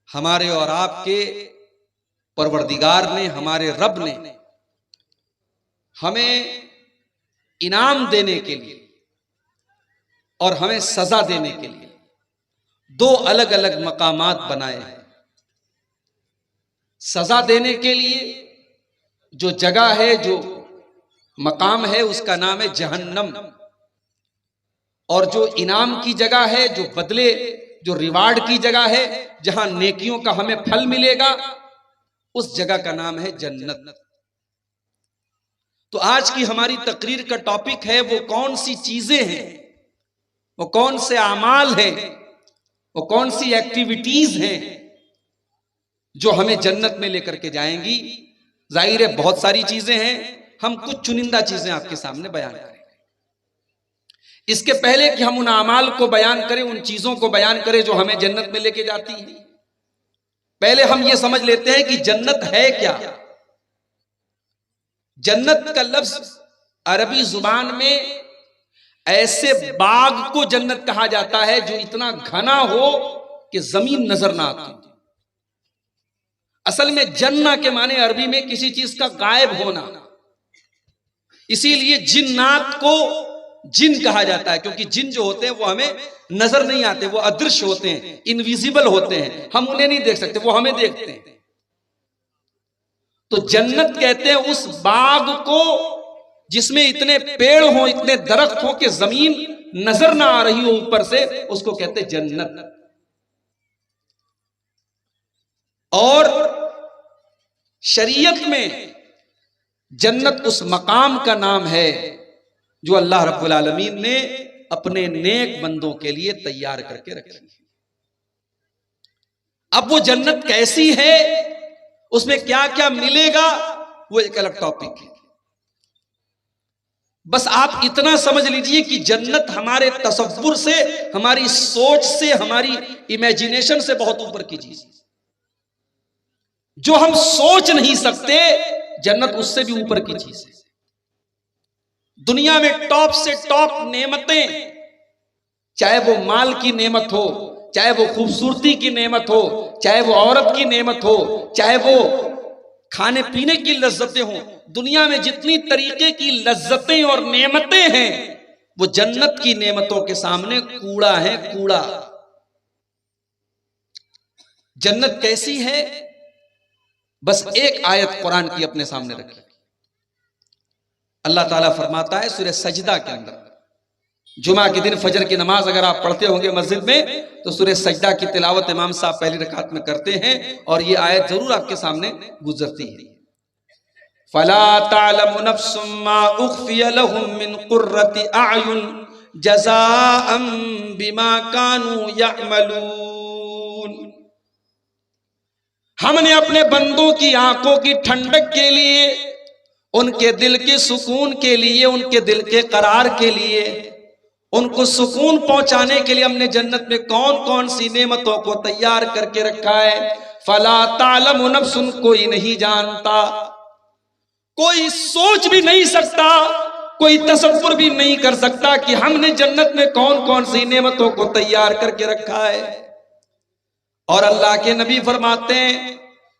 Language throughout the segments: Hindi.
हमारे और आपके परवरदिगार ने, हमारे रब ने हमें इनाम देने के लिए और हमें सजा देने के लिए दो अलग अलग मकामात बनाए हैं। सजा देने के लिए जो जगह है, जो मकाम है, उसका नाम है जहन्नम, और जो इनाम की जगह है, जो बदले, जो रिवार्ड की जगह है, जहां नेकियों का हमें फल मिलेगा, उस जगह का नाम है जन्नत। तो आज की हमारी तकरीर का टॉपिक है वो कौन सी चीजें हैं, वो कौन से आमाल हैं, वो कौन सी एक्टिविटीज हैं जो हमें जन्नत में लेकर के जाएंगी। जाहिर है बहुत सारी चीजें हैं, हम कुछ चुनिंदा चीजें आपके सामने बयान करेंगे। इसके पहले कि हम उन आमाल को बयान करें, उन चीजों को बयान करें जो हमें जन्नत में लेके जाती है, पहले हम ये समझ लेते हैं कि जन्नत है क्या। जन्नत का लफ्ज अरबी जुबान में ऐसे बाग को जन्नत कहा जाता है जो इतना घना हो कि जमीन नजर ना आती। असल में जन्ना के माने अरबी में किसी चीज का गायब होना, इसीलिए जिन्नात को जिन कहा जाता है, क्योंकि जिन जो होते हैं वो हमें नजर नहीं आते, वो अदृश्य होते हैं, इनविजिबल होते हैं, हम उन्हें नहीं देख सकते, वो हमें देखते हैं। तो जन्नत कहते हैं उस बाग को जिसमें इतने पेड़ हो, इतने दरख्त हो कि जमीन नजर ना आ रही हो ऊपर से, उसको कहते हैं जन्नत। और शरीयत में जन्नत उस मकाम का नाम है जो अल्लाह रब्बुल आलमीन ने अपने नेक बंदों के लिए तैयार करके रखी है। अब वो जन्नत कैसी है, उसमें क्या क्या मिलेगा, वो एक अलग टॉपिक है। बस आप इतना समझ लीजिए कि जन्नत हमारे तसव्वुर से, हमारी सोच से, हमारी इमेजिनेशन से बहुत ऊपर की चीज, जो हम सोच नहीं सकते, जन्नत उससे भी ऊपर की चीज है। दुनिया में टॉप से टॉप नेमतें, चाहे वो माल की नेमत हो, चाहे वो खूबसूरती की नेमत हो, चाहे वो औरत की नेमत हो, चाहे वो खाने पीने की लज्जतें हो, दुनिया में जितनी तरीके की लज्जतें और नेमतें हैं वो जन्नत की नेमतों के सामने कूड़ा है, कूड़ा। जन्नत कैसी है, बस एक आयत कुरान की अपने सामने रखी। अल्लाह ताला फरमाता है सूरह सजदा के अंदर, जुमा के दिन फजर की नमाज अगर आप पढ़ते होंगे मस्जिद में तो सूरह सजदा की तिलावत इमाम साहब पहली रकात में करते हैं और ये आयत जरूर आपके सामने गुजरती है। फला तालमु नफ्सुम मा उख्फिय लहुम मिन कुर्रति अयुन जज़ाअम बिमा कानू यअमलून। हमने अपने बंदों की आंखों की ठंडक के लिए, उनके दिल के सुकून के लिए, उनके दिल के करार के लिए, उनको सुकून पहुंचाने के लिए हमने जन्नत में कौन कौन सी नेमतों को तैयार करके रखा है। फला तालमु नफ्सुन, कोई नहीं जानता, कोई सोच भी नहीं सकता, कोई तसव्वुर भी नहीं कर सकता कि हमने जन्नत में कौन कौन सी नेमतों को तैयार करके रखा है। और अल्लाह के नबी फरमाते हैं,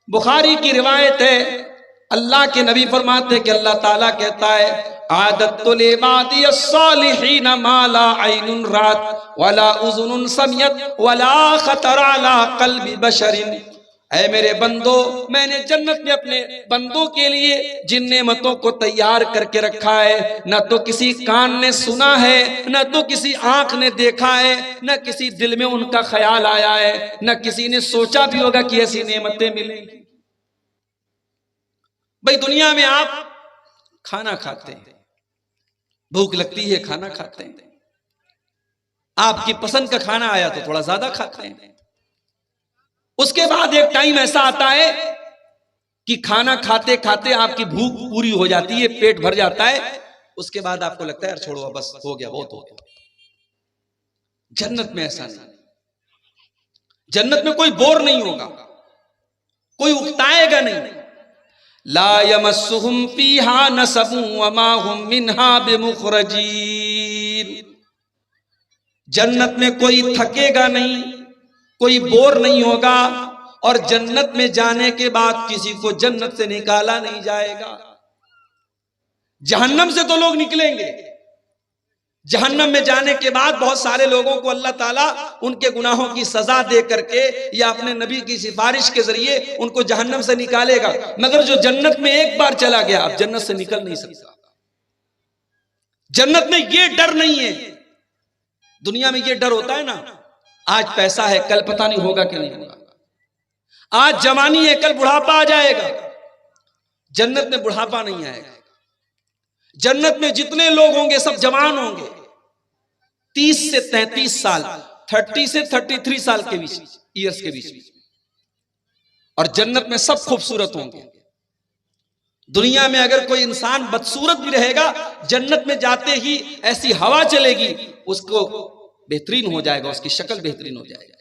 बुखारी की रिवायत है, अल्लाह के नबी फरमाते हैं कि अल्लाह ताला कहता है, आदतुल इबादी अस्सालिहीन मा ला ऐनुन रात वला उज़ुनुन समियत वला खतर अला क़ल्बि बशरिन। ऐ मेरे बंदो, मैंने जन्नत में अपने बंदों के लिए जिन नेमतों को तैयार करके रखा है, न तो किसी कान ने सुना है, न तो किसी आंख ने देखा है, न किसी दिल में उनका ख्याल आया है, न किसी ने सोचा भी होगा कि ऐसी नेमतें मिलेंगी। भाई दुनिया में आप खाना खाते हैं, भूख लगती है, खाना खाते हैं, आपकी पसंद का खाना आया तो थोड़ा ज्यादा खाते हैं। उसके बाद एक टाइम ऐसा आता है कि खाना खाते खाते आपकी भूख पूरी हो जाती है, पेट भर जाता है, उसके बाद आपको लगता है यार छोड़ो बस हो गया, बहुत हो गया। जन्नत में ऐसा नहीं, जन्नत में कोई बोर नहीं होगा, कोई उकताएगा नहीं। ला यमस्सुहुम फीहा नसबुन वमा हुम मिन्हा बिमुखरजीन। जन्नत में कोई थकेगा नहीं, कोई बोर नहीं होगा, और जन्नत में जाने के बाद किसी को जन्नत से निकाला नहीं जाएगा। जहन्नम से तो लोग निकलेंगे, जहन्नम में जाने के बाद बहुत सारे लोगों को अल्लाह ताला उनके गुनाहों की सजा दे करके या अपने नबी की सिफारिश के जरिए उनको जहन्नम से निकालेगा। मगर जो जन्नत में एक बार चला गया अब जन्नत से निकल नहीं सकता। जन्नत में ये डर नहीं है। दुनिया में ये डर होता है ना, आज पैसा है कल पता नहीं होगा कि नहीं होगा, आज जवानी है कल बुढ़ापा आ जाएगा। जन्नत में बुढ़ापा नहीं आएगा। जन्नत में जितने लोग होंगे सब जवान होंगे, 30 से 33 साल, 30 से 33 साल के बीच, ईयर्स के बीच। और जन्नत में सब खूबसूरत होंगे। दुनिया में अगर कोई इंसान बदसूरत भी रहेगा, जन्नत में जाते ही ऐसी हवा चलेगी उसको बेहतरीन हो जाएगा, उसकी शक्ल बेहतरीन हो जाएगा।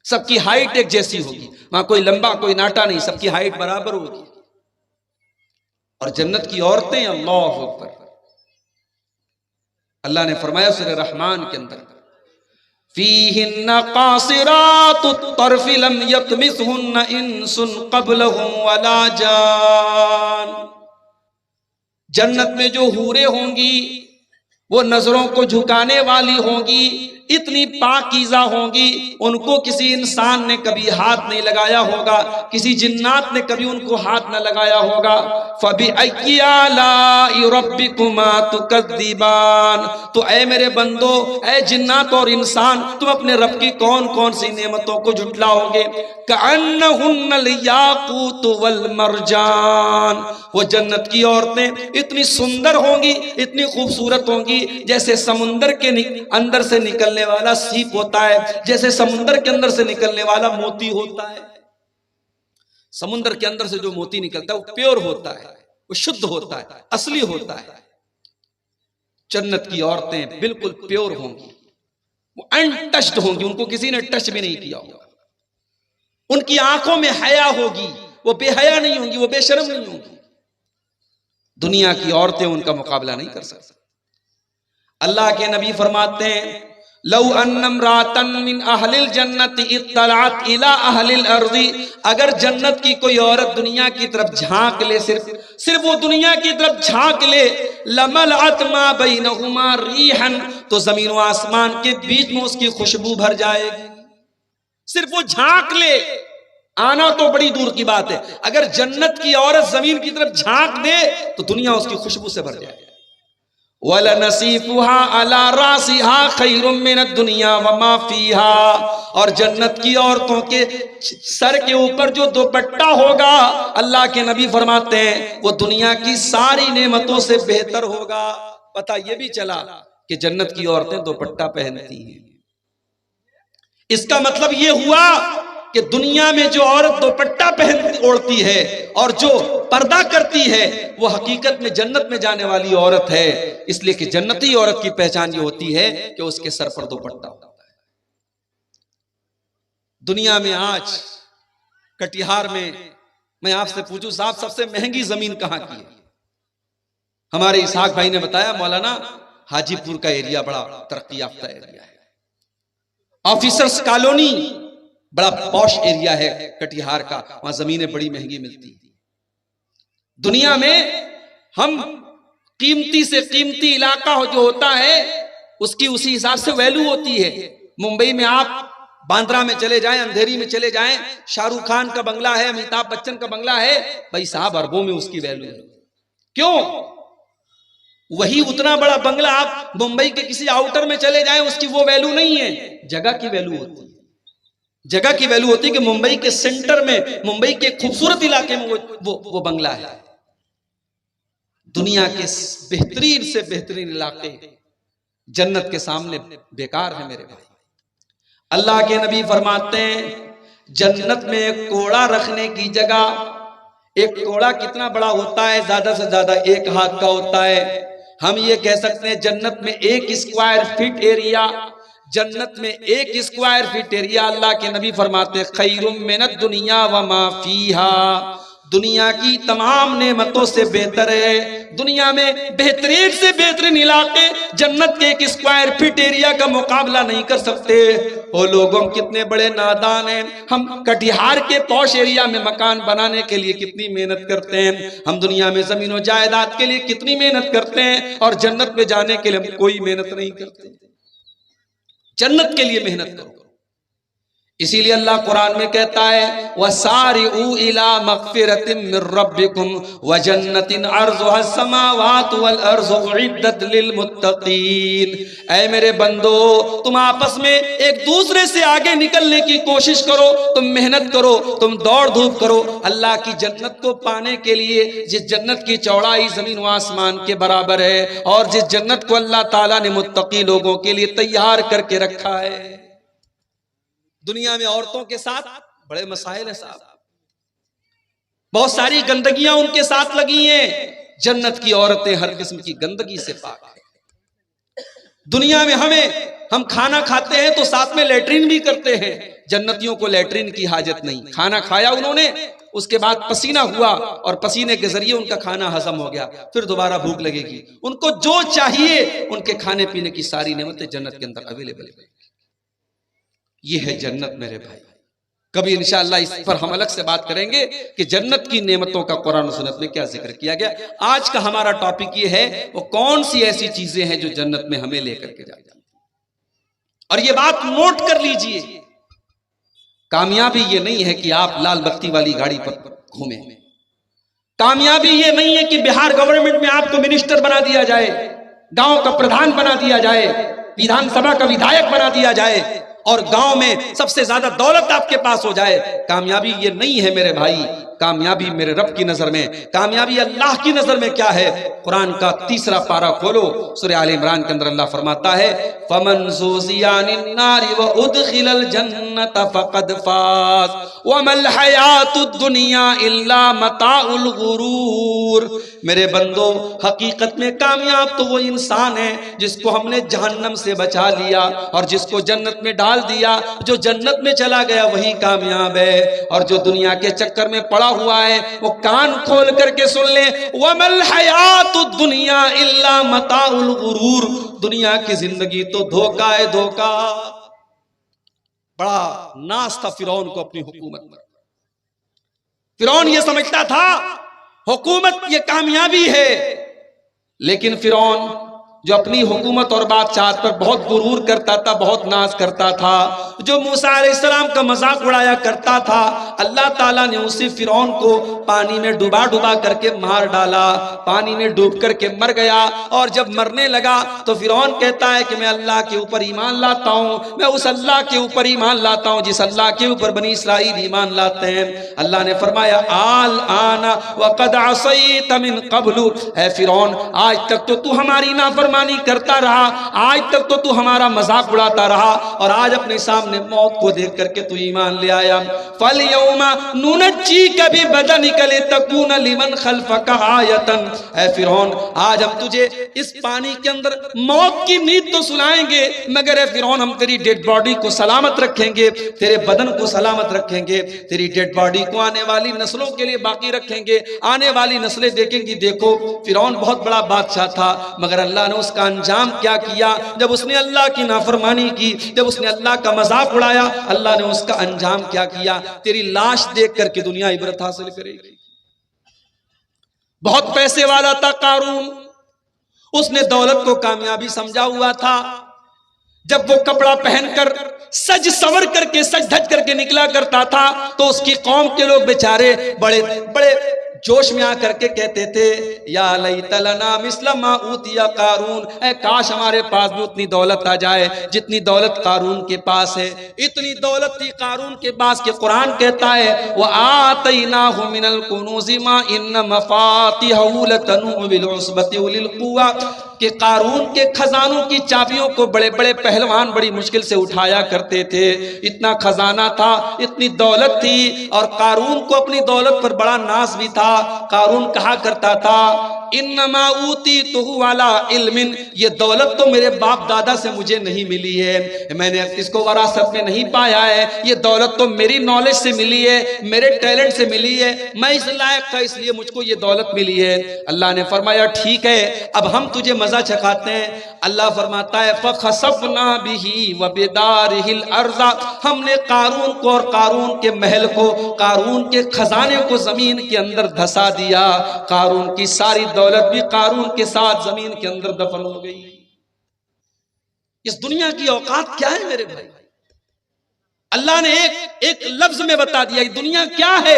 सबकी हाइट एक जैसी होगी, वहां कोई लंबा कोई नाटा नहीं, सबकी हाइट बराबर होगी। और जन्नत की औरतें, अल्लाह अकबर, अल्लाह ने फरमाया सूरह रहमान के अंदर, फीहिन्ना कासिरातुत तर्फि लम यतमिसहुन्ना इंसुन क़ब्लहुम वला जान। जन्नत में जो हूरें होंगी वो नजरों को झुकाने वाली होंगी, इतनी पाकीज़ा होंगी, उनको किसी इंसान ने कभी हाथ नहीं लगाया होगा, किसी जिन्नात ने कभी उनको हाथ न लगाया होगा। फबिअय्यि आलाइ रब्बिकुमा तुकज़्ज़िबान। तो ऐ मेरे बंदो, ऐ जिन्नात और इंसान, तुम अपने रब की कौन कौन सी नेमतों को झुटलाओगे। कअन्नहुन्नल याक़ूत वल मरजान। वो जन्नत की औरतें इतनी सुंदर होंगी, इतनी खूबसूरत होंगी, जैसे समुंदर के अंदर से निकलने वाला सीप होता है, जैसे समुंदर के अंदर से निकलने वाला मोती होता है। समुंदर के अंदर से जो मोती निकलता है वो प्योर होता है, वो शुद्ध होता है, असली होता है। जन्नत की औरतें बिल्कुल प्योर होंगी, वो अनटच्ड होंगी, उनको किसी ने टच भी नहीं किया होगा। उनकी आंखों में हया होगी, वो बेहया नहीं होंगी, वो बेशर्म नहीं होंगी। दुनिया की औरतें उनका मुकाबला नहीं कर सकती। अल्लाह के नबी फरमाते हैं, लौ अन्नम्रातन मिन अहलिल जन्नति इत्तलात इला अहलिल अर्ज़ी। अगर जन्नत की कोई औरत दुनिया की तरफ झांक ले, सिर्फ वो दुनिया की तरफ झांक ले, लमलअत मा बैनहुमा रीहन, तो जमीन व आसमान के बीच में उसकी खुशबू भर जाएगी। सिर्फ वो झांक ले, आना तो बड़ी दूर की बात है। अगर जन्नत की औरत जमीन की तरफ झांक दे तो दुनिया उसकी खुशबू से भर जाएगी। वलनसीफुहा अला रासिहा खैरुम मिनद दुनिया वमा फीहा। और जन्नत की औरतों के सर के ऊपर जो दुपट्टा होगा, अल्लाह के नबी फरमाते हैं, वो दुनिया की सारी नेमतों से बेहतर होगा। पता ये भी चला कि जन्नत की औरतें दुपट्टा पहनती हैं। इसका मतलब ये हुआ कि दुनिया में जो औरत दुपट्टा पहन ओढ़ती है और जो पर्दा करती है, वो हकीकत में जन्नत में जाने वाली औरत है। इसलिए कि जन्नती औरत की पहचान ये होती है कि उसके सर पर दुपट्टा होता है। दुनिया में आज कटिहार में मैं आपसे पूछूं साहब, सबसे महंगी जमीन कहां की है? हमारे इसहाक भाई ने बताया, मौलाना हाजीपुर का एरिया बड़ा तरक्की याफ्ता एरिया है, ऑफिसर्स कॉलोनी बड़ा पॉश एरिया है कटिहार का, वहां जमीनें बड़ी महंगी मिलती। दुनिया में हम कीमती से कीमती इलाका जो होता है उसकी उसी हिसाब से वैल्यू होती है। मुंबई में आप बांद्रा में चले जाएं, अंधेरी में चले जाएं, शाहरुख खान का बंगला है, अमिताभ बच्चन का बंगला है, भाई साहब अरबों में उसकी वैल्यू है। क्यों? वही उतना बड़ा बंगला आप मुंबई के किसी आउटर में चले जाएं, उसकी वो वैल्यू नहीं है। जगह की वैल्यू होती है। जगह की वैल्यू होती है कि मुंबई के सेंटर में, मुंबई के खूबसूरत इलाके में वो बंगला है। दुनिया के बेहतरीन से बेहतरीन इलाके जन्नत के सामने बेकार है मेरे भाई। अल्लाह के नबी फरमाते हैं, जन्नत में एक कोड़ा रखने की जगह, एक कोड़ा कितना बड़ा होता है? ज्यादा से ज्यादा 1 हाथ का होता है। हम ये कह सकते हैं जन्नत में 1 स्क्वायर फीट एरिया, जन्नत में 1 स्क्वायर फीट एरिया, अल्लाह के नबी फरमाते खैरुम मिनद दुनिया व मा फीहा, दुनिया की तमाम नेमतों से बेहतर है। दुनिया में बेहतरीन से बेहतरीन इलाके जन्नत के 1 स्क्वायर फीट एरिया का मुकाबला नहीं कर सकते। ओ लोगों हम कितने बड़े नादान हैं, हम कटिहार के पौश एरिया में मकान बनाने के लिए कितनी मेहनत करते हैं, हम दुनिया में जमीन जायदाद के लिए कितनी मेहनत करते हैं, और जन्नत में जाने के लिए हम कोई मेहनत नहीं करते। जन्नत के लिए मेहनत करो। इसीलिए अल्लाह कुरान में कहता है वसारिउ इला मगफिरतिम मिर रब्बिकुम व जन्नतिन अर्जुहा समावातु वल अर्ज़ु उइद्दत लिल मुत्तकीन। ऐ मेरे बंदो, तुम आपस में एक दूसरे से आगे निकलने की कोशिश करो, तुम मेहनत करो, तुम दौड़ धूप करो अल्लाह की जन्नत को पाने के लिए, जिस जन्नत की चौड़ाई जमीन व आसमान के बराबर है, और जिस जन्नत को अल्लाह ताला ने मुत्तकी लोगों के लिए तैयार करके रखा है। दुनिया में औरतों के साथ बड़े मसाइल है साहब, बहुत सारी गंदगियां उनके साथ लगी हैं। जन्नत की औरतें हर किस्म की गंदगी से पाक है। दुनिया में हम खाना खाते हैं तो साथ में लेटरिन भी करते हैं, जन्नतियों को लेटरिन की हाजत नहीं। खाना खाया उन्होंने, उसके बाद पसीना हुआ और पसीने के जरिए उनका खाना हजम हो गया, फिर दोबारा भूख लगेगी। उनको जो चाहिए उनके खाने पीने की सारी नेमतें जन्नत के अंदर अवेलेबल है। ये है जन्नत मेरे भाई। कभी इंशाअल्लाह इस पर हम अलग से बात करेंगे कि जन्नत की नेमतों का कुरान और सुन्नत में क्या जिक्र किया गया। आज का हमारा टॉपिक ये है वो कौन सी ऐसी चीजें हैं जो जन्नत में हमें लेकर के जाती हैं। और ये बात नोट कर लीजिए, कामयाबी ये नहीं है कि आप लाल बत्ती वाली गाड़ी पर घूमें, कामयाबी ये नहीं है कि बिहार गवर्नमेंट में आपको मिनिस्टर बना दिया जाए, गांव का प्रधान बना दिया जाए, विधानसभा का विधायक बना दिया जाए और गांव में सबसे ज्यादा दौलत आपके पास हो जाए। कामयाबी ये नहीं है मेरे भाई। कामयाबी मेरे रब की नजर में, कामयाबी अल्लाह की नजर में क्या है? कुरान का 3रा पारा खोलो, सूरह आल इमरान के अंदर अल्लाह फरमाता है फमन ज़ुज़िया अनिन नारि व उदखिलल जन्नत फक़द फाज़ व मल हयातुद दुनिया इल्ला मताउल गुरूर। मेरे बंदो, हकीकत में कामयाब तो वो इंसान है जिसको हमने जहन्नम से बचा लिया और जिसको जन्नत में डाल दिया। जो जन्नत में चला गया वही कामयाब है, और जो दुनिया के चक्कर में पड़ा हुआ है वो कान खोल करके सुन ले, वमल हयातुद दुनिया इल्ला मताउल गुरूर। दुनिया की जिंदगी तो धोखा है, धोखा। बड़ा नाज था फिरौन को अपनी हुकूमत पर। फिरौन ये समझता था हुकूमत ये कामयाबी है, लेकिन फिरौन जो अपनी हुकूमत और बादशाहत पर बहुत गुरूर करता था, बहुत नाज करता था, जो मूसा अलैहिस्सलाम का मजाक उड़ाया करता था, अल्लाह ताला ने उसी फिरौन को पानी में डुबा डुबा करके मार डाला, पानी में डूब करके मर गया। और जब मरने लगा तो फिरौन कहता है कि मैं अल्लाह के ऊपर ईमान लाता हूँ, मैं उस अल्लाह के ऊपर ईमान लाता हूँ जिस अल्लाह के ऊपर बनी इसराइल ईमान लाते हैं। अल्लाह ने फरमाया आल आना वक़द असैत मिन क़ब्लु, ऐ फिरौन आज तक तो तू हमारी नाफरमानी करता रहा, आज तक तो तू हमारा मजाक उड़ाता रहा, और आज अपने सामने मौत को देख करके तू ईमान ले आया। फल यौमा नुनज्जीका बिबदनिका लितकून लिमन खल्फका आयतन। ऐ फिरौन आज हम तुझे इस पानी के अंदर मौत की नींद तो सुनाएंगे, मगर ऐ फिरौन हम तेरी डेड बॉडी को सलामत रखेंगे, तेरे बदन को सलामत रखेंगे, तेरी डेड बॉडी को आने वाली नस्लों के लिए बाकी रखेंगे, आने वाली नस्लें देखेंगी। देखो फिरौन बहुत बड़ा बादशाह था, मगर अल्लाह ने उसका अंजाम क्या किया? जब उसने अल्लाह की नाफरमानी की, जब उसने अल्लाह का मजाक उड़ाया, अल्लाह ने उसका अंजाम क्या किया? तेरी लाश देख करके दुनिया इबरत हासिल करेगी। बहुत पैसे वाला था कारून, उसने दौलत को कामयाबी समझा हुआ था। जब वो कपड़ा पहनकर सज सवर करके सज धज करके निकला करता था तो उसकी कौम के लोग बेचारे बड़े बड़े जोश में आकर के कहते थे या लैता लना मिस्ल मा ऊतिया कारून, ऐ काश हमारे पास भी उतनी दौलत आ जाए जितनी दौलत कारून के पास है। इतनी दौलत थी कारून के पास कि कुरान कहता है व आतैनाहु मिनल कुनूज़ि मा इन्न मफातिहु लतनु बिल उस्बति उलिल कुव्वा, कि कारून के खजानों की चाबियों को बड़े बड़े पहलवान बड़ी मुश्किल से उठाया करते थे। इतना खजाना था, इतनी दौलत थी, और कारून को अपनी दौलत पर बड़ा नाज भी था। कारून कहा करता था इन्नमा ऊतीतुहु अला इल्मिन, ये दौलत तो मेरे बाप दादा से मुझे नहीं मिली है, मैंने इसको वरासत में नहीं पाया है, ये दौलत तो मेरी नॉलेज से मिली है, मेरे टैलेंट से मिली है, मैं इस लायक था इसलिए मुझको ये दौलत मिली है। अल्लाह ने फरमाया ठीक है, अब हम तुझे मजा चखाते हैं। अल्लाह फरमाता है फखसफना बिही व बिदारिहिल अर्ज़ा, हमने कारून को और कारून के महल को, कारून के खजाने को जमीन के अंदर धसा दिया। कारून की सारी दौलत भी कारून के साथ जमीन के अंदर दफन हो गई। इस दुनिया की औकात क्या है मेरे भाई? अल्लाह ने एक लफ्ज में बता दिया कि दुनिया क्या है।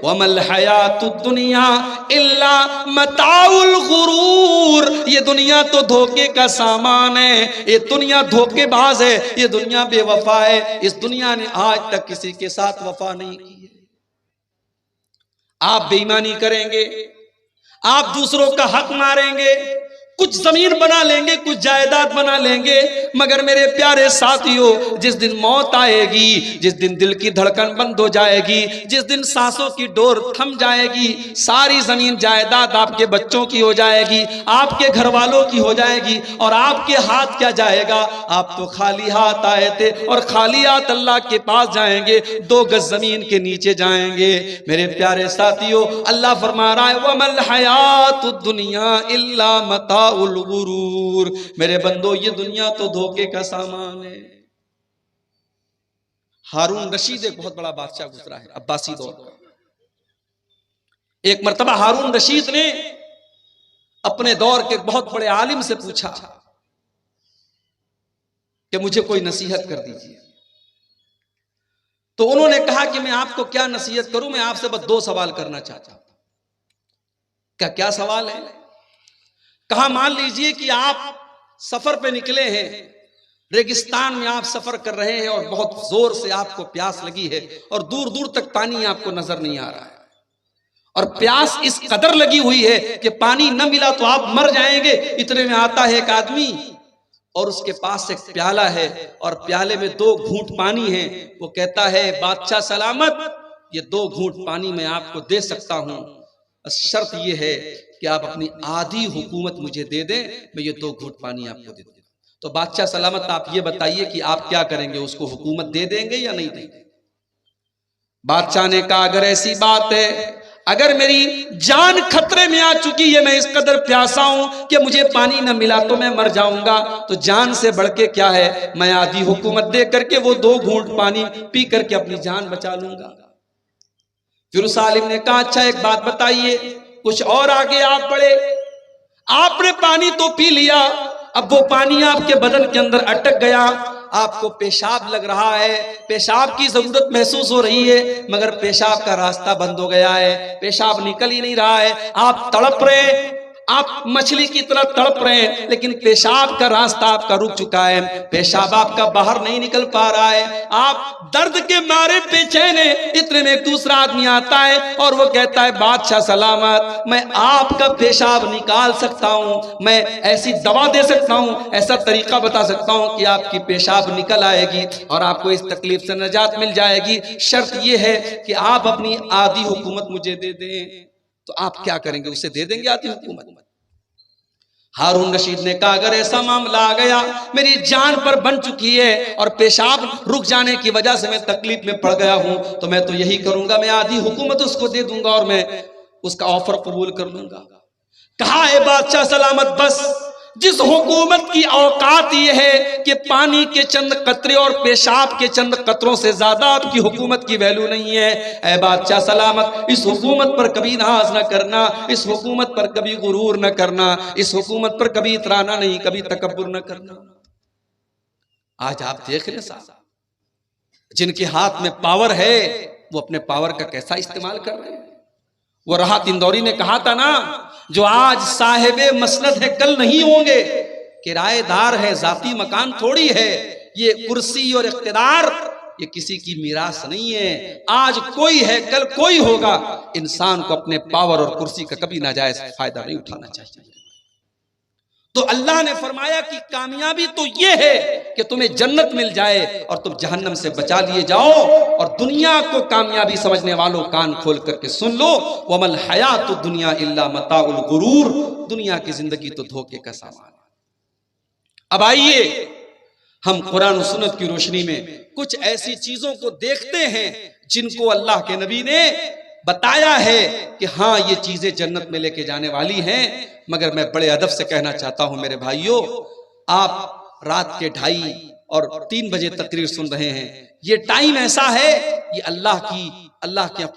वमल हयातुद दुनिया इल्ला मताउल गुरूर, ये दुनिया तो धोखे का सामान है, ये दुनिया धोखेबाज है, ये दुनिया बेवफा है। इस दुनिया ने आज तक किसी के साथ वफा नहीं की है। आप बेईमानी करेंगे, आप दूसरों का हक मारेंगे, कुछ जमीन बना लेंगे, कुछ जायदाद बना लेंगे, मगर मेरे प्यारे साथियों जिस दिन मौत आएगी, जिस दिन दिल की धड़कन बंद हो जाएगी, जिस दिन सांसों की डोर थम जाएगी, सारी जमीन जायदाद आपके बच्चों की हो जाएगी, आपके घर वालों की हो जाएगी, और आपके हाथ क्या जाएगा? आप तो खाली हाथ आए थे और खाली हाथ अल्लाह के पास जाएंगे, 2 गज जमीन के नीचे जाएंगे। मेरे प्यारे साथियों अल्लाह फरमा रहा है वमल हयातुद दुनिया इल्ला मता गुरूर, मेरे बंदो ये दुनिया तो धोखे का सामान है। हारून रशीद एक बहुत बड़ा बादशाह गुजरा है अब्बासी दौर का। एक मर्तबा हारून रशीद ने अपने दौर के बहुत बड़े आलिम से पूछा कि मुझे कोई नसीहत कर दीजिए। तो उन्होंने कहा कि मैं आपको क्या नसीहत करूं, मैं आपसे बस 2 सवाल करना चाहता हूं। क्या सवाल है? कहा मान लीजिए कि आप सफर पे निकले हैं, रेगिस्तान में आप सफर कर रहे हैं और बहुत जोर से आपको प्यास लगी है और दूर दूर तक पानी आपको नजर नहीं आ रहा है, और प्यास इस कदर लगी हुई है कि पानी न मिला तो आप मर जाएंगे। इतने में आता है एक आदमी और उसके पास एक प्याला है और प्याले में 2 घूंट पानी है। वो कहता है बादशाह सलामत, ये 2 घूंट पानी मैं आपको दे सकता हूं, शर्त यह है कि आप अपनी आधी हुकूमत मुझे दे दें, मैं ये 2 घूंट पानी आपको दे दूंगा। तो बादशाह सलामत आप ये बताइए कि आप क्या करेंगे, उसको हुकूमत दे देंगे या नहीं देंगे? बादशाह ने कहा अगर ऐसी बात है, अगर मेरी जान खतरे में आ चुकी है, मैं इस कदर प्यासा हूं कि मुझे पानी न मिला तो मैं मर जाऊंगा, तो जान से बढ़ के क्या है, मैं आधी हुकूमत दे करके वो 2 घूंट पानी पी करके अपनी जान बचा लूंगा। फिर उस आलिम ने कहा अच्छा एक बात बताइए, कुछ और आगे आप बढ़े, आपने पानी तो पी लिया, अब वो पानी आपके बदन के अंदर अटक गया, आपको पेशाब लग रहा है, पेशाब की जरूरत महसूस हो रही है, मगर पेशाब का रास्ता बंद हो गया है, पेशाब निकल ही नहीं रहा है, आप तड़प रहे, आप मछली की तरह तड़प रहे हैं, लेकिन पेशाब का रास्ता आपका रुक चुका है, पेशाब आपका बाहर नहीं निकल पा रहा है, आप दर्द के मारे बेचैन हैं। इतने में एक दूसरा आदमी आता है और वो कहता है बादशाह सलामत, मैं आपका पेशाब निकाल सकता हूं, मैं ऐसी दवा दे सकता हूं, ऐसा तरीका बता सकता हूं कि आपकी पेशाब निकल आएगी और आपको इस तकलीफ से निजात मिल जाएगी। शर्त यह है कि आप अपनी आधी हुकूमत मुझे दे दें। तो आप क्या करेंगे, उसे दे देंगे आधी हुकूमत? हारून रशीद ने कहा अगर ऐसा मामला आ गया, मेरी जान पर बन चुकी है और पेशाब रुक जाने की वजह से मैं तकलीफ में पड़ गया हूं, तो मैं तो यही करूंगा, मैं आधी हुकूमत उसको दे दूंगा और मैं उसका ऑफर कबूल कर लूंगा। कहा है बादशाह सलामत बस जिस हुकूमत की औकात यह है कि पानी के चंद कतरे और पेशाब के चंद कतरों से ज्यादा आपकी हुकूमत की वैल्यू नहीं है, ऐ बादशाह सलामत इस हुकूमत पर कभी नाज न करना, इस हुकूमत पर कभी गुरूर न करना, इस हुकूमत पर कभी इतराना नहीं, कभी तकब्बुर न करना। आज आप देख रहे साहब, जिनके हाथ में पावर है वो अपने पावर का कैसा इस्तेमाल कर रहे हैं। वो राहत इंदौरी ने कहा था ना, जो आज साहिबे मसनद है कल नहीं होंगे, किराएदार है, जाती मकान थोड़ी है, ये कुर्सी और इख्तिदार ये किसी की मीरास नहीं है, आज कोई है कल कोई होगा। इंसान को अपने पावर और कुर्सी का कभी नाजायज फायदा नहीं उठाना चाहिए। तो अल्लाह ने फरमाया कि कामयाबी तो ये है कि तुम्हें जन्नत मिल जाए और तुम जहन्नम से बचा लिए जाओ। और दुनिया को कामयाबी समझने वालों कान खोल करके सुन लो, वमल हयातुद दुनिया इल्ला मताउल गुरूर, दुनिया की जिंदगी तो धोखे का सामान है। अब आइए हम कुरान और सुन्नत की रोशनी में कुछ ऐसी चीजों को देखते हैं जिनको अल्लाह के नबी ने बताया है कि हाँ ये चीजें जन्नत में लेके जाने वाली हैं। मगर मैं बड़े अदब से कहना चाहता हूं मेरे भाइयों, आप रात के 2:30 और 3 बजे तकरीर सुन रहे हैं। ये टाइम ऐसा है, ये अल्लाह की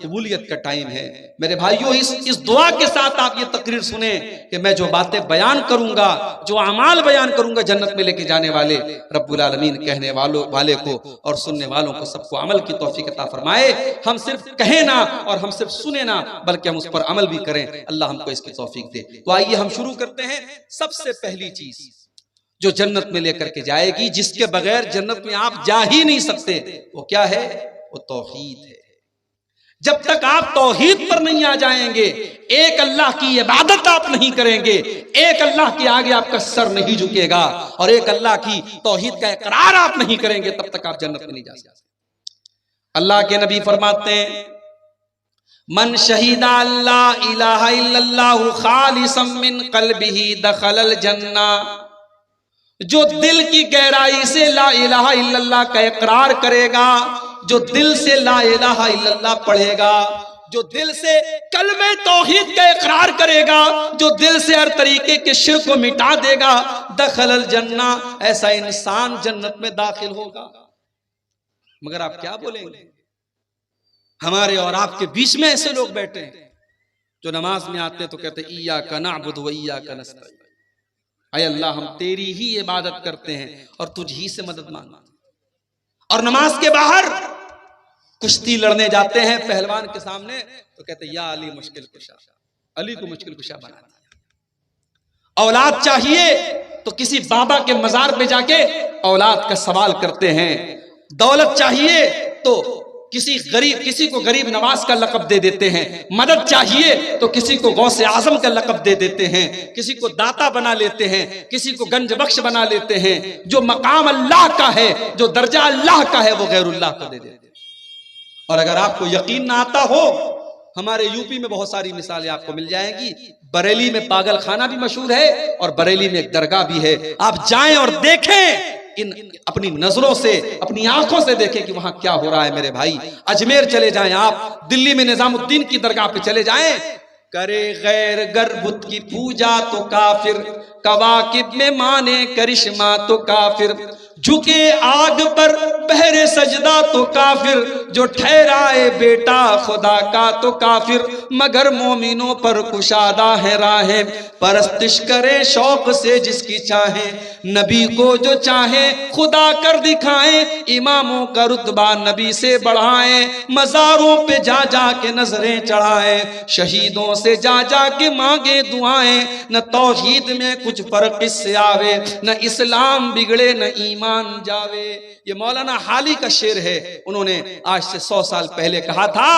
कबूलियत का टाइम है। मेरे भाइयों, इस दुआ के साथ आप ये तकरीर सुने कि मैं जो बातें बयान करूंगा, जो अमाल बयान करूंगा जन्नत में लेके जाने वाले, रब्बुल आलमीन कहने वाले को और सुनने वालों को सबको अमल की तौफीक अता फरमाए। हम सिर्फ कहें ना और हम सिर्फ सुने ना, बल्कि हम उस पर अमल भी करें। अल्लाह हमको इसकी तौफीक दे। तो आइए हम शुरू करते हैं। सबसे पहली चीज जो जन्नत में लेकर के जाएगी, जिसके बगैर जन्नत में आप जा ही नहीं सकते, वो क्या है? वो तौहीद है। जब तक आप तौहीद पर नहीं आ जाएंगे, एक अल्लाह की इबादत आप नहीं करेंगे, एक अल्लाह के आगे आपका सर नहीं झुकेगा और एक अल्लाह की तौहीद का इकरार आप नहीं करेंगे, तब तक आप जन्नत में नहीं जा सकते। अल्लाह के नबी फरमाते हैं, मन शहीदा अल्लाह इलाहा इल्लल्लाहु खालिसम मिन क़ल्बिही दखलल जन्ना। जो दिल की गहराई से ला इलाहा इल्लल्लाह का इकरार करेगा, जो दिल से ला इलाहा इल्लल्लाह पढ़ेगा, जो दिल से कलमे तौहीद का इकरार करेगा, जो दिल से हर तरीके के शिर्क को मिटा देगा, दखलल जन्ना, ऐसा इंसान जन्नत में दाखिल होगा। मगर आप क्या बोलेंगे? हमारे और आपके बीच में ऐसे लोग बैठे हैं जो नमाज में आते तो कहते इय्याका नअबुदु व इय्याका नस्तईन। अय अल्लाह, हम तेरी ही इबादत करते हैं और तुझ ही से मदद मांगते हैं। और नमाज के बाहर कुश्ती लड़ने जाते हैं पहलवान के सामने तो कहते या अली मुश्किल कुशा, अली को मुश्किल कुशा बना दिया। औलाद चाहिए तो किसी बाबा के मजार पे जाके औलाद का सवाल करते हैं। दौलत चाहिए तो किसी को गरीब नवाज का लक़ब दे देते हैं। मदद चाहिए तो किसी को गौसे आजम का लक़ब दे देते हैं, किसी को दाता बना लेते हैं, किसी को गंज बख्श बना लेते हैं। जो मकाम अल्लाह का है, जो दर्जा अल्लाह का है, वो गैरुल्लाह को दे देते हैं। और अगर आपको यकीन ना आता हो, हमारे यूपी में बहुत सारी मिसालें आपको मिल जाएंगी। बरेली में पागल खाना भी मशहूर है और बरेली में एक दरगाह भी है। आप जाएं और देखें, अपनी नजरों से, अपनी आंखों से देखें कि वहां क्या हो रहा है। मेरे भाई, अजमेर चले जाएं, आप दिल्ली में निजामुद्दीन की दरगाह पे चले जाएं। करे गैर गर्भुत की पूजा तो काफिर, कवाकिब में माने करिश्मा तो काफिर, झुके आग पर पहरे सजदा तो काफिर, जो ठहराए बेटा खुदा का तो काफिर, मगर मोमिनों पर कुशादा है राहें, परस्तिश करे शौक से जिसकी चाहे, नबी को जो चाहे खुदा कर दिखाएं, इमामों का रुतबा नबी से बढ़ाएं, मज़ारों पे जा जा के नजरें चढ़ाएं, शहीदों से जा जा के मांगे दुआएं, न तौहीद में कुछ फर्क इससे आवे, न इस्लाम बिगड़े न ईमान जावे। ये मौलाना हाली का शेर है। उन्होंने आज से 100 साल पहले कहा था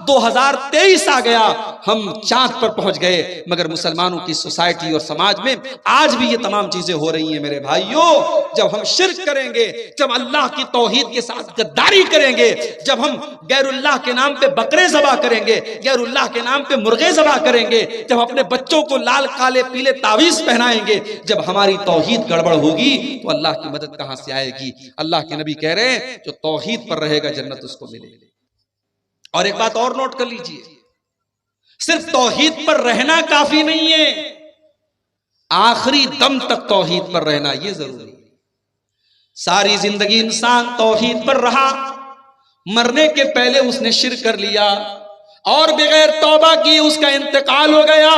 2023 आ गया, हम चांद पर पहुंच गए, मगर मुसलमानों की सोसाइटी और समाज में आज भी ये तमाम चीजें हो रही हैं। मेरे भाइयों, जब हम शिर्क करेंगे, जब अल्लाह की तौहीद के साथ गद्दारी करेंगे, जब हम गैरुल्लाह के नाम पे बकरे ज़बा करेंगे, गैरुल्लाह के नाम पे मुर्गे ज़बा करेंगे, जब अपने बच्चों को लाल काले पीले तावीज़ पहनाएंगे, जब हमारी तौहीद गड़बड़ होगी तो अल्लाह की मदद कहां से आएगी? अल्लाह के नबी कह रहे हैं जो तौहीद पर रहेगा जन्नत उसको मिलेगी। और एक बात और नोट कर लीजिए, सिर्फ तौहीद पर रहना काफी नहीं है, आखिरी दम तक तौहीद पर रहना यह जरूरी है। सारी जिंदगी इंसान तौहीद पर रहा, मरने के पहले उसने शिर्क कर लिया और बगैर तौबा किए उसका इंतकाल हो गया।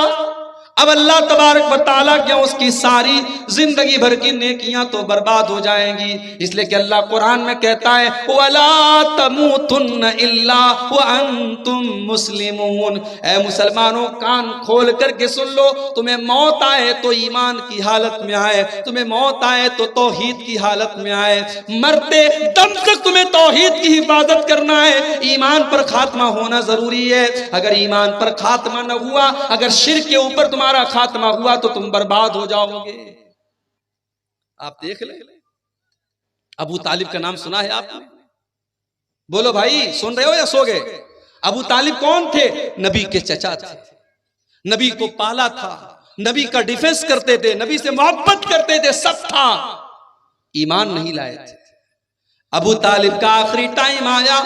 अब अल्लाह तबारक व तआला क्या उसकी सारी जिंदगी भर की नेकियां तो बर्बाद हो जाएंगी। इसलिए कि अल्लाह कुरान में कहता है वला तमूतुन्न इल्ला व अंतुम मुस्लिमून। ऐ मुसलमानों, कान खोल करके सुन लो, तुम्हें मौत आए तो ईमान की हालत में आए, तुम्हें मौत आए तो तौहीद की हालत में आए, मरते दम तक तुम्हें तौहीद की हिफाजत करना है, ईमान पर खात्मा होना जरूरी है। अगर ईमान पर खात्मा न हुआ, अगर शिर्क के ऊपर तुम्हारा खात्मा हुआ तो तुम बर्बाद हो जाओगे। आप देख ले, अबू तालिब का नाम सुना है आपने? बोलो भाई, सुन रहे हो या सो गए? अबू तालिब कौन थे? नबी के चचा थे, नबी को पाला था, नबी का डिफेंस करते थे, नबी से मोहब्बत करते थे, सब था, ईमान नहीं लाए थे। अबू तालिब का आखिरी टाइम आया,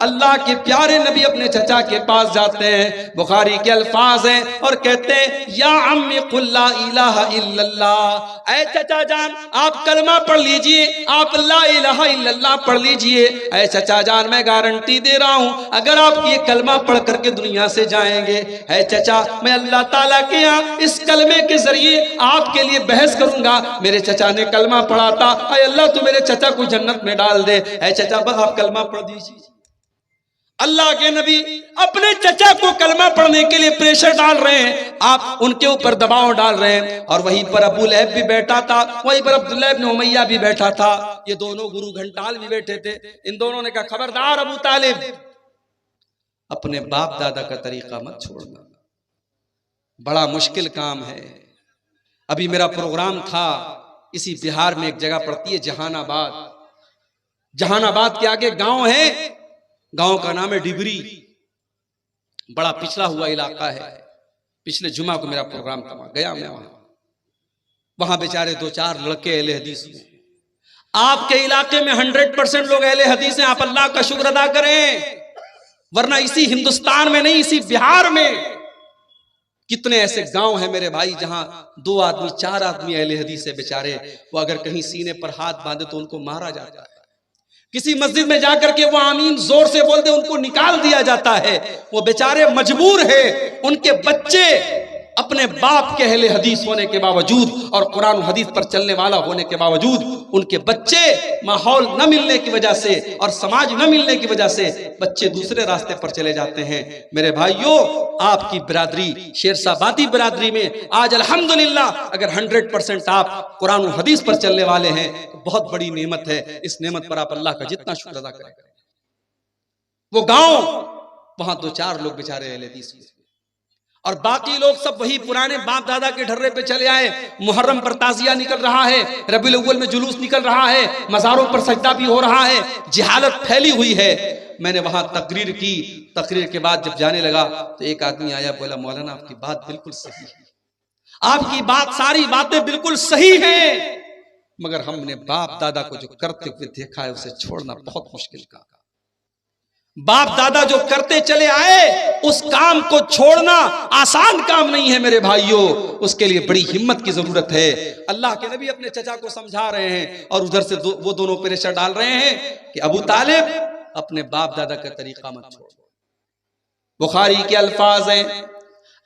अल्लाह के प्यारे नबी अपने चचा के पास जाते हैं, बुखारी के अल्फाज हैं और कहते हैं या अम्मी कुल ला इलाहा इल्लल्लाह, ऐ चचा जान आप कलमा पढ़ लीजिए, आप ला इलाहा इल्लल्लाह पढ़ लीजिए। ऐ चचा जान मैं गारंटी दे रहा हूं अगर आप ये कलमा पढ़ करके दुनिया से जाएंगे, ऐ चचा मैं अल्लाह ताला के यहाँ इस कलमे के जरिए आपके लिए बहस करूंगा। मेरे चचा ने कलमा पढ़ा था, ऐ अल्लाह तू मेरे चचा को जन्नत में डाल दे। ऐ चचा बस आप कलमा पढ़ दीजिए। अल्लाह के नबी अपने चचा को कलमा पढ़ने के लिए प्रेशर डाल रहे हैं, आप उनके ऊपर दबाव डाल रहे हैं। और वहीं पर अबू लहब भी बैठा था, वहीं पर अब्दुल्लाह इब्न उमैया भी बैठा था, ये दोनों गुरु घंटाल भी बैठे थे। इन दोनों ने कहा खबरदार अबू तालिब, अपने बाप दादा का तरीका मत छोड़ना, बड़ा मुश्किल काम है। अभी मेरा प्रोग्राम था, इसी बिहार में एक जगह पड़ती है जहानाबाद, जहानाबाद के आगे गांव है, गांव का नाम है डिबरी, बड़ा पिछड़ा हुआ इलाका है। पिछले जुमा को मेरा प्रोग्राम था, गया मैं वहां बेचारे 2-4 लड़के अहले हदीस हुए। आपके इलाके में 100% लोग अहले हदीस हैं, आप अल्लाह का शुक्र अदा करें, वरना इसी हिंदुस्तान में नहीं, इसी बिहार में कितने ऐसे गांव हैं मेरे भाई जहां 2 आदमी 4 आदमी अहले हदीस है बेचारे, वो अगर कहीं सीने पर हाथ बांधे तो उनको मारा जाता है। किसी मस्जिद में जाकर के वो आमीन जोर से बोलते उनको निकाल दिया जाता है। वो बेचारे मजबूर है, उनके बच्चे अपने बाप के अहले हदीस होने के बावजूद और कुरान हदीस पर चलने वाला होने के बावजूद उनके बच्चे माहौल न मिलने की वजह से और समाज न मिलने की वजह से बच्चे दूसरे रास्ते पर चले जाते हैं। मेरे भाइयों, आपकी बिरादरी शेरशाबादी बिरादरी में आज अल्हम्दुलिल्लाह अगर 100% आप कुरान हदीस पर चलने वाले हैं तो बहुत बड़ी नेमत है। इस नेमत पर आप अल्लाह का जितना शुक्र अदा करें। वो गांव, वहां 2-4 लोग बेचारे अहले हदीस और बाकी लोग सब वही पुराने बाप दादा के ढर्रे पे चले आए। मुहर्रम पर ताजिया निकल रहा है, रबीउल अव्वल में जुलूस निकल रहा है, मज़ारों पर सजदा भी हो रहा है, जिहालत फैली हुई है। मैंने वहां तकरीर की, तकरीर के बाद जब जाने लगा तो एक आदमी आया, बोला मौलाना आपकी बात बिल्कुल सही है, आपकी बात सारी बातें बिल्कुल सही हैं, मगर हमने बाप दादा को जो करते हुए देखा है उसे छोड़ना बहुत मुश्किल काम। बाप दादा जो करते चले आए उस काम को छोड़ना आसान काम नहीं है मेरे भाइयों, उसके लिए बड़ी हिम्मत की जरूरत है। अल्लाह के नबी अपने चचा को समझा रहे हैं और उधर से वो दोनों प्रेशर डाल रहे हैं कि अबू तालिब अपने बाप दादा का तरीका मत छोड़ो। बुखारी के अल्फाज हैं,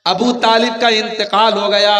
अबू तालिब का इंतकाल हो गया,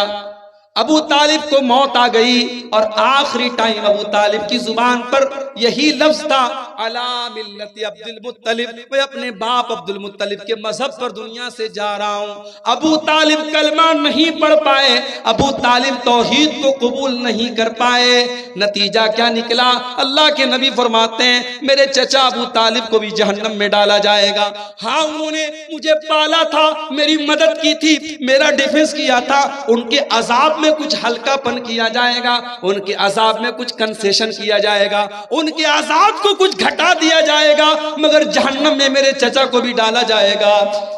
अबू तालिब को मौत आ गई और आखिरी टाइम अबू तालिब की जुबान पर यही लफ्ज था, अला मिल्लति अब्दुल मुत्तलिब, मैं अपने बाप अब्दुल मुत्तलिब के मजहब पर दुनिया से जा रहा हूं। अबू तालिब कलमा नहीं पढ़ पाए, अबू तालिब तौहीद को कबूल नहीं कर पाए। नतीजा क्या निकला? अल्लाह के नबी फरमाते हैं मेरे चचा अबू तालिब को भी जहन्नम में डाला जाएगा। हाँ, उन्होंने मुझे पाला था, मेरी मदद की थी, मेरा डिफेंस किया था, उनके अजाब में कुछ हल्कापन किया जाएगा, उनके अजाब में कुछ कंसेशन किया जाएगा, उनके अजाब को कुछ घटा दिया जाएगा, मगर जहन्नम में मेरे चचा को भी डाला जाएगा।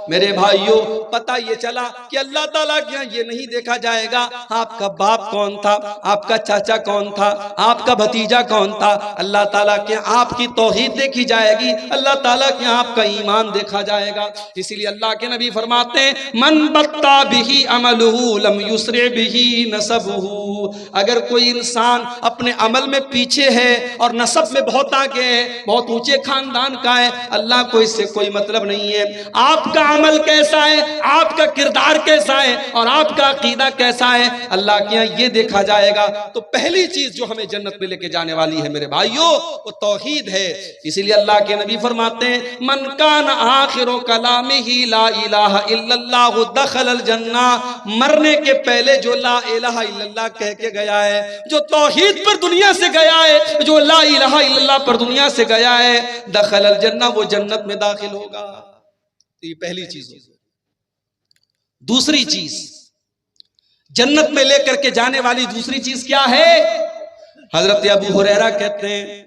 मेरे भाइयों, पता ये चला कि अल्लाह ताला के यहाँ ये नहीं देखा जाएगा आपका बाप कौन था, आपका चाचा कौन था, आपका भतीजा कौन था। अल्लाह ताला के आपकी तौहीद देखी जाएगी, अल्लाह ताला के आपका ईमान देखा जाएगा। इसीलिए अल्लाह के नबी फरमाते हैं मन बत्ता बिही अमलुहु लम युसरे बिही नसबुहु। अगर कोई इंसान अपने अमल में पीछे है और नसब में बहुत आगे है, बहुत ऊंचे खानदान का है, अल्लाह को इससे कोई मतलब नहीं है। आपका अमल कैसा है, आपका किरदार कैसा है और आपका अकीदा कैसा है, अल्लाह के यहाँ ये देखा जाएगा। तो पहली चीज जो हमें जन्नत में लेके जाने वाली है मेरे भाइयों, वो तौहीद है। इसीलिए अल्लाह के नबी फरमाते हैं मन कान आखिरो कलामिही ला इलाहा इल्लल्लाहु दखलल जन्ना। मरने के पहले जो ला इलाहा इल्लल्लाह कह के गया है, जो तौहीद पर दुनिया से गया है, जो ला इलाहा इल्लल्लाह पर दुनिया से गया है, दखलल जन्ना, वो जन्नत में दाखिल होगा। ये पहली चीज होगी। दूसरी चीज जन्नत में लेकर के जाने वाली दूसरी चीज क्या है? हजरत अबू हुरैरा कहते हैं,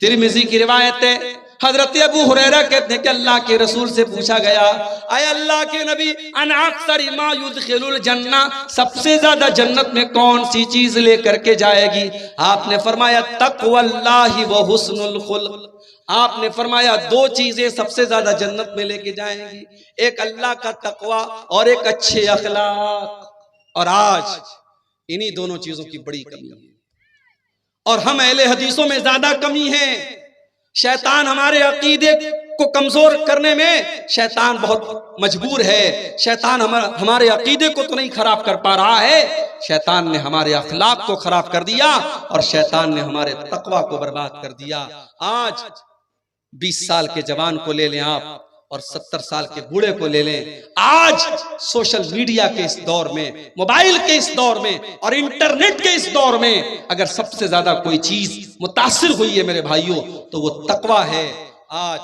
तिरमिजी की रिवायत है, हजरत अबू हुरैरा कहते हैं कि अल्लाह के रसूल से पूछा गया, आए अल्लाह के नबी अन अक्सर मा युदखिलुल जन्ना, सबसे ज्यादा जन्नत में कौन सी चीज लेकर के जाएगी? आपने फरमाया तक़वल्लाहि व हुस्नुल खुल्क़, आपने फरमाया दो चीजें सबसे ज्यादा जन्नत में लेके जाएंगी, एक अल्लाह का तकवा और एक अच्छे अखलाक। और आज इन्हीं दोनों चीजों की बड़ी कमी है और हम अहले हदीसों में ज्यादा कमी है। शैतान हमारे अकीदे को कमजोर करने में शैतान बहुत मजबूर है। शैतान हमारे अकीदे को तो नहीं खराब कर पा रहा है, शैतान ने हमारे अखलाक को खराब कर दिया और शैतान ने हमारे तकवा को बर्बाद कर दिया। आज 20 साल के जवान को ले लें आप और 70 साल के बूढ़े को ले लें, आज सोशल मीडिया के इस दौर में, मोबाइल के इस दौर में और इंटरनेट के इस दौर में अगर सबसे ज्यादा कोई चीज मुतासिर हुई है मेरे भाइयों तो वो तकवा है। आज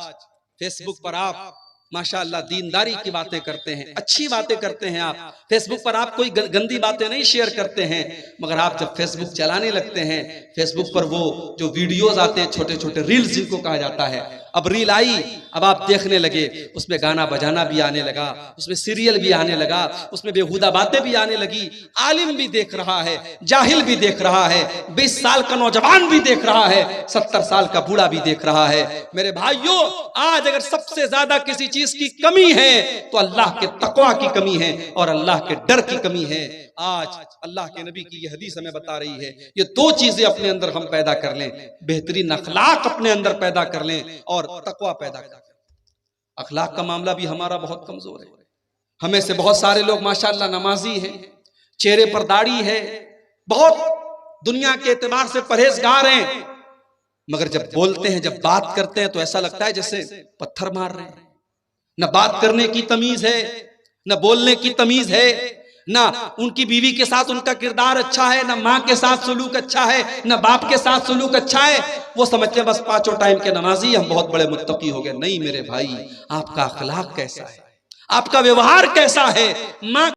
फेसबुक पर आप माशाअल्लाह दीनदारी की बातें करते हैं, अच्छी बातें करते हैं, आप फेसबुक पर आप कोई गंदी बातें नहीं शेयर करते हैं, मगर आप जब फेसबुक चलाने लगते हैं, फेसबुक पर वो जो वीडियोस आते हैं, छोटे छोटे रील्स जिनको कहा जाता है, अब रील आई, अब आप देखने लगे, उसमें गाना बजाना भी आने लगा, उसमें सीरियल भी आने लगा, उसमें बेहुदा बातें भी आने लगी। आलिम भी देख रहा है, जाहिल भी देख रहा है, 20 साल का नौजवान भी देख रहा है, 70 साल का बूढ़ा भी देख रहा है। मेरे भाइयों, आज अगर सबसे ज्यादा किसी चीज की कमी है तो अल्लाह के तकवा की कमी है और अल्लाह के डर की कमी है। आज अल्लाह के नबी की ये हदीस हमें बता रही है, ये दो चीजें अपने अंदर हम पैदा कर लें, बेहतरीन अखलाक अपने अंदर पैदा कर लें और तकवा पैदा कर लें। अखलाक का मामला भी हमारा बहुत कमजोर है। हमें से बहुत सारे लोग माशाअल्लाह नमाजी हैं, चेहरे पर दाढ़ी है, बहुत दुनिया के एतबार से परहेजगार हैं, मगर जब बोलते हैं, जब बात करते हैं तो ऐसा लगता है जैसे पत्थर मार रहे हैं। न बात करने की तमीज है, न बोलने की तमीज है, ना उनकी बीवी के साथ उनका किरदार अच्छा है, ना माँ के साथ सलूक अच्छा है, ना बाप के साथ सलूक अच्छा है। वो समझते हैं बस 5 टाइम के नमाजी, हम बहुत बड़े मुत्तकी हो गए। नहीं मेरे भाई, आपका अखलाक कैसा है, आपका व्यवहार कैसा है, माँ